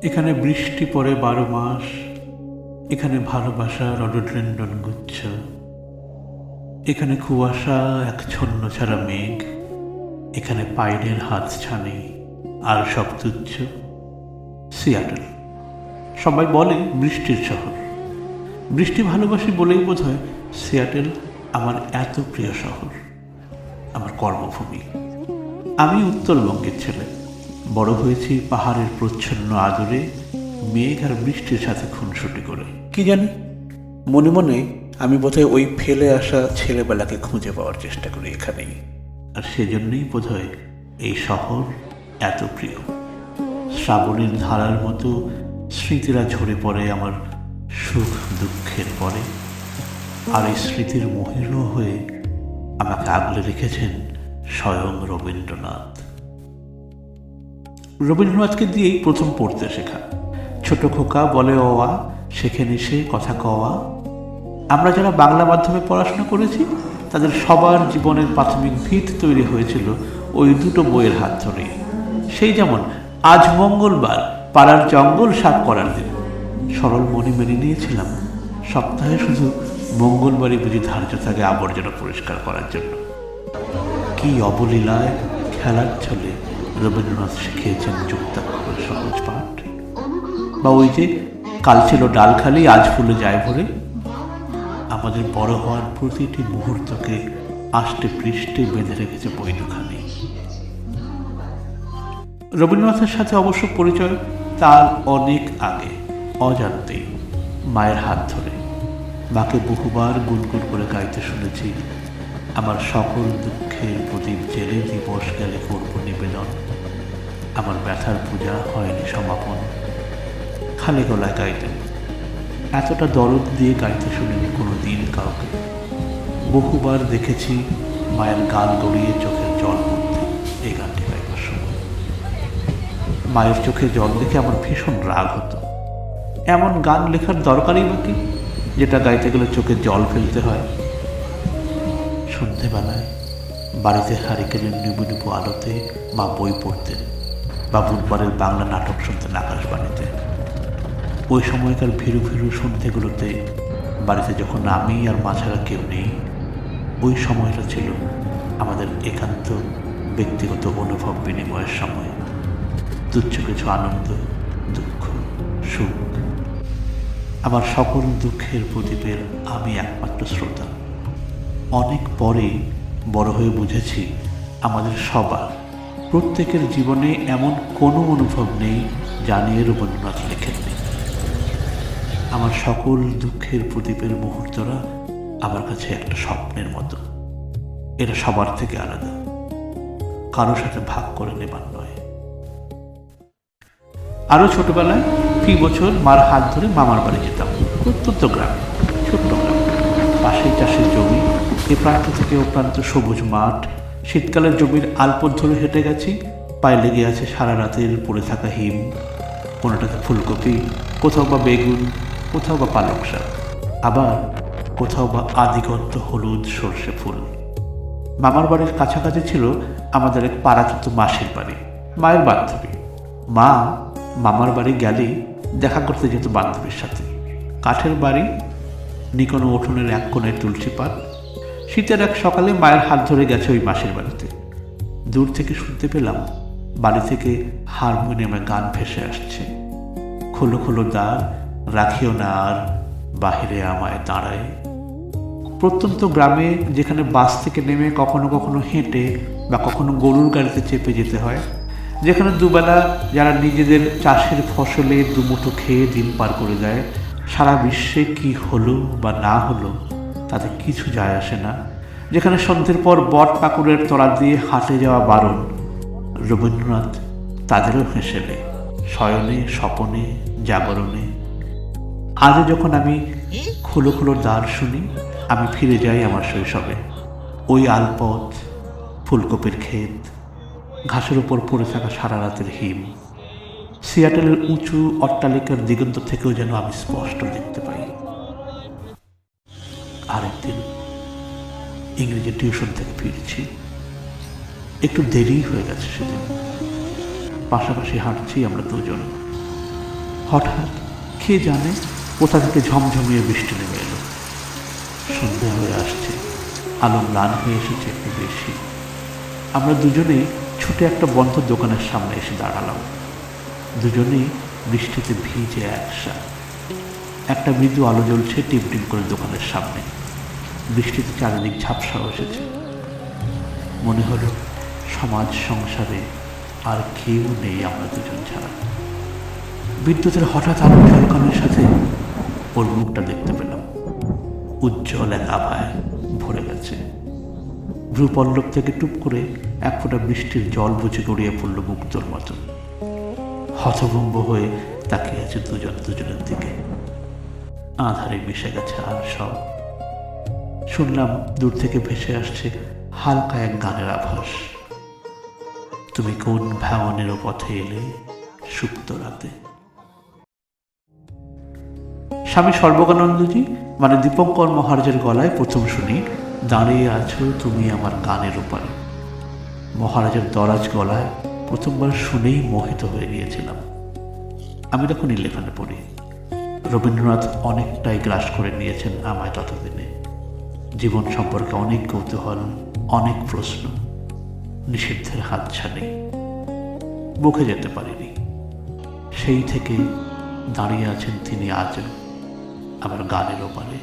এখানে বৃষ্টি পড়ে 12 মাস, এখানে ভালোবাসা রডোডেনড্রন গুচ্ছ, এখানে কুয়াশা এক ছন্ন ছাড়া মেঘ, এখানে পাইনের হাত ছানি আর সব তুচ্ছ। সিয়াটল। সবাই বলে বৃষ্টির শহর। বৃষ্টি ভালোবাসি বলেই বোধ হয় সিয়াটল আমার এত প্রিয় শহর, আমার কর্মভূমি। আমি উত্তরবঙ্গের ছেলে, বড় হয়েছি পাহাড়ের প্রচ্ছন্ন আদরে, মেঘ আর বৃষ্টির সাথে খুনসুটি করে। কি জানি, মনে মনে আমি বোধহয় ওই ফেলে আসা ছেলেবেলাকে খুঁজে পাওয়ার চেষ্টা করি এখানেই। আর সেজন্যই বোধহয় এই শহর এত প্রিয়। শ্রাবণের ধারার মতো স্মৃতিরা ঝরে পড়ে আমার সুখ দুঃখের পরে, আর এই স্মৃতির মহিরু হয়ে আমাকে আগলে রেখেছেন স্বয়ং রবীন্দ্রনাথ। রবীন্দ্রনাথকে দিয়েই প্রথম পড়তে শেখা। ছোট খোকা বলে অওয়া, শেখে নিশে কথা কওয়া। আমরা যারা বাংলা মাধ্যমে পড়াশোনা করেছি তাদের সবার জীবনের প্রাথমিক ভিত তৈরি হয়েছিল ওই দুটো বইয়ের হাত ধরে। সেই যেমন আজ মঙ্গলবার, পাড়ার জঙ্গল সাফ করার দিন। সরল মনে মেনে নিয়েছিলাম সপ্তাহে শুধু মঙ্গলবারই বুঝি ধার্য থাকে আবর্জনা পরিষ্কার করার জন্য। কি অবলীলায় খেলার ছলে রবীন্দ্রনাথ শিখিয়েছেন যুক্তাক্ষর সহজ পাঠ। বা ওই যে কাল ছিল ডাল খালি আজ ফুলে যায় ভরে। আমাদের বড় হওয়ার প্রতিটি মুহূর্তকে আষ্টে পৃষ্ঠে বেঁধে রেখেছে বই দুখানি। রবীন্দ্রনাথের সাথে অবশ্য পরিচয় তার অনেক আগে, অজান্তেই, মায়ের হাত ধরে। মাকে বহুবার গুনগুন করে গাইতে শুনেছি, আমার সকল দুঃখের প্রদীপ জেলে দিবস গেলে করব নিবেদন, আমার ব্যথার পূজা হয়নি সমাপন। খালি গলায় গাইতেন, এতটা দরদ দিয়ে গাইতে শুনিনি কোনো দিন কাউকে। বহুবার দেখেছি মায়ের গান গড়িয়ে চোখের জল পড়তে এই গানটি গাইবার সময়। মায়ের চোখে জল দেখে আমার ভীষণ রাগ হতো। এমন গান লেখার দরকারই বা কি, যেটা গাইতে গেলে চোখে জল ফেলতে হয়। সন্ধেবেলায় বাড়িতে হারিকেনের নিবু নিবু আলোতে মা বই পড়তেন বা বুধবারের বাংলা নাটক শুনতেন আকাশবাণীতে। ওই সময়কার ভীরু ভীরু সন্ধ্যেগুলোতে বাড়িতে যখন আমি আর মা ছাড়া কেউ নেই, ওই সময়টা ছিল আমাদের একান্ত ব্যক্তিগত অনুভব বিনিময়ের সময়। তুচ্ছ কিছু আনন্দ, দুঃখ, সুখ, আমার সকল দুঃখের প্রদীপের আমি একমাত্র শ্রোতা। অনেক পরে বড় হয়ে বুঝেছি আমাদের সবার, প্রত্যেকের জীবনে এমন কোনো অনুভব নেই যা নিয়ে রবীন্দ্রনাথ লেখেননি। আমার সকল দুঃখের প্রদীপের মুহূর্তরা আমার কাছে একটা স্বপ্নের মতো। এটা সবার থেকে আলাদা, কারোর সাথে ভাগ করে নেবার নয়। আরও ছোটবেলায় ফি বছর মার হাত ধরে মামার বাড়ি যেতাম, প্রত্যন্ত গ্রামে, ছোট্ট গ্রাম, পাশেই চাষের জমি, এ প্রান্ত থেকে ও প্রান্ত সবুজ মাঠ। শীতকালের জমির আলপথ ধরে হেঁটে গেছি, পায়ে লেগে আছে সারা রাতের পড়ে থাকা হিম। কোনোটাতে ফুলকপি, কোথাও বা বেগুন, কোথাও বা পালং শাক, আবার কোথাও বা আদিগন্ত হলুদ সর্ষে ফুল। মামার বাড়ির কাছাকাছি ছিল আমাদের এক পাড়াতুতো মাসির বাড়ি, মায়ের বান্ধবী। মা মামার বাড়ি গেলেই দেখা করতে যেত বান্ধবীর সাথে। কাঠের বাড়ি, নিকোনো উঠোনের এক কোণে তুলসী পাত। শীতের এক সকালে মায়ের হাত ধরে গেছে ওই মাসির বাড়িতে। দূর থেকে শুনতে পেলাম বাড়ি থেকে হারমোনিয়ামে গান ভেসে আসছে। খোলো খোলো দ্বার, রাখিও না আর বাহিরে আমায় দাঁড়ায়। প্রত্যন্ত গ্রামে, যেখানে বাস থেকে নেমে কখনো কখনো হেঁটে বা কখনো গরুর গাড়িতে চেপে যেতে হয়, যেখানে দুবেলা যারা নিজেদের চাষের ফসলে দুমুঠো খেয়ে দিন পার করে দেয়, সারা বিশ্বে কি হলো বা না হলো তাতে কিছু যায় আসে না, যেখানে সন্ধ্যের পর বট পাকুড়ের তলা দিয়ে হাঁটে যাওয়া বারণ, রবীন্দ্রনাথ তাদেরও হেসেলে, শয়নে, স্বপনে, জাগরণে। আজও যখন আমি খুলো খুলো দ্বার শুনি, আমি ফিরে যাই আমার শৈশবে। ওই আলপথ, ফুলকপির ক্ষেত, ঘাসের উপর পড়ে থাকা সারা রাতের হিম। সিয়াটলের উঁচু অট্টালিকার দিগন্ত থেকেও যেন আমি স্পষ্ট দেখতে পাই। আরেকদিন ইংরেজি টিউশন থেকে ফিরছি, একটু দেরি হয়ে গেছে সেদিন। পাশাপাশি হাঁটছি আমরা দুজন। হঠাৎ কে জানে কোথা থেকে ঝমঝমিয়ে বৃষ্টি নেমে এলো। সন্ধ্যা হয়ে আসছে, আলো ম্লান হয়ে এসেছে একটু বেশি। আমরা দুজনেই ছুটে একটা বন্ধ দোকানের সামনে এসে দাঁড়ালাম। দুজনেই বৃষ্টিতে ভিজে একসা। একটা মৃদু আলো জ্বলছে টিপ টিপ করে দোকানের সামনে। বৃষ্টিতে চারিদিক ঝাপসা এসেছে। মনে হলো সমাজ সংসারে আর কেউ নেই আমরা দুজন ছাড়া। বিদ্যুতের হঠাৎ আলো ঝলকানোর সাথে ওর মুখটা দেখতে পেলাম। উজ্জ্বল এক আভায় ভরে গেছে। ভ্রুপল্লব থেকে টুপ করে এক ফোঁটা বৃষ্টির জল বুঝে গড়িয়ে পড়ল মুক্তোর মতো। হতভম্ব হয়ে তাকিয়ে আছে দুজন দুজনের দিকে। আধারে মিশে গেছে আর সব। শুনলাম দূর থেকে ভেসে আসছে হালকা এক গানের আভাস। তুমি কোন ভাঙনের পথে এলে সুপ্ত রাতে। স্বামী সর্বজ্ঞানন্দজি মানে দীপঙ্কর মহারাজের গলায় প্রথম শুনি দাঁড়িয়ে আছো তুমি আমার গানের ওপারে। মহারাজের দরাজ গলায় প্রথমবার শুনেই মোহিত হয়ে গিয়েছিলাম। আমি তখন 11 পড়ি। রবীন্দ্রনাথ অনেকটাই গ্রাস করে নিয়েছেন আমায় ততদিনে। জীবন সম্পর্কে অনেক কৌতূহল, অনেক প্রশ্ন, নিষিদ্ধের হাতছানি, মুখে যেতে পারিনি। সেই থেকে দাঁড়িয়ে আছেন তিনি আজও আমার গানের ওপারে।